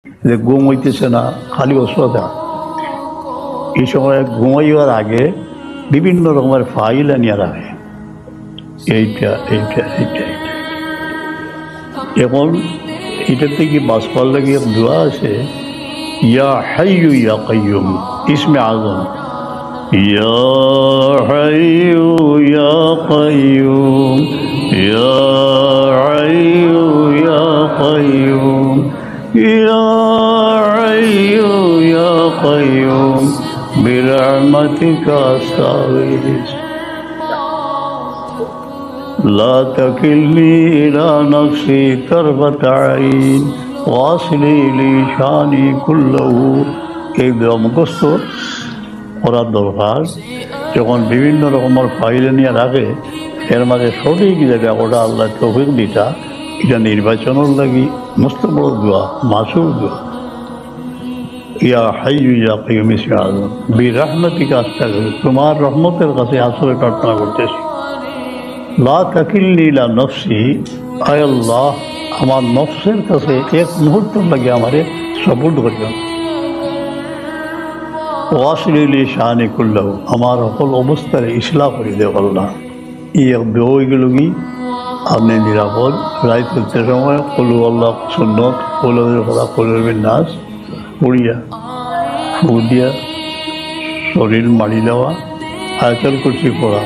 যে ঘুম হইতেছে না, খালি অসুবিধা। এই সময় ঘুমাইবার আগে বিভিন্ন রকমের ফাইল আনিয়া রাখে, এইটা এইটা এইটা এইটা। এখন এটার থেকে বাঁচবার লাগে দোয়া আছে, ইয়া হাইয়ু ইয়া কাইয়ুম, ইসমে আজম। ইয়া হাইয়ু ইয়া কাইয়ুম, ইয়া হাইয়ু ইয়া কাইয়ুম, ইয়া হাইয়ু ইয়া কাইয়ুম বিরহমাতিকা আস্তাগীথ লা তাকিলনি ইলা নফসি তারফাতা আইন ওয়াসলি লি শানি কুল্লাহু। এই দোয়া মুখস্থ করার দরকার। যখন বিভিন্ন রকমের ফাইল নিয়ে রাখে, এর মাঝে সঠিক জায়গা ওটা আল্লাহ তৌফিক দিতা, এটা নির্বাচনের লাগি মস্ত বড় দোয়া, মাসুর দোয়া। ইয়া হাইয়ু ইয়া কাইয়ুম ইসমে আজম বিরহমাতিকা আস্তাগীথ, তোমার রহমতের কাছে আশ্রয় প্রার্থনা করতেছি। লা তাকিলনি ইলা নফসি, আয় আল্লাহ আমার নফসের কাছে এক মুহূর্ত লাগে আমারে সপোর্ট করবেন। ওয়াসলি লি শানি কুল্লাহু, আমার সকল অবস্থায় ইসলাহ করে দেব আল্লাহ। এই দোয়াগুলো কি আপনি নিরাপদ রায় তুলতে সময় কলু আল্লাহ সুন্নত কলুর কথা কলুর বিন্যাস পড়িয়া ফু দিয়া শরীর মারি দেওয়া, আয়াতুল কুরসি পড়া।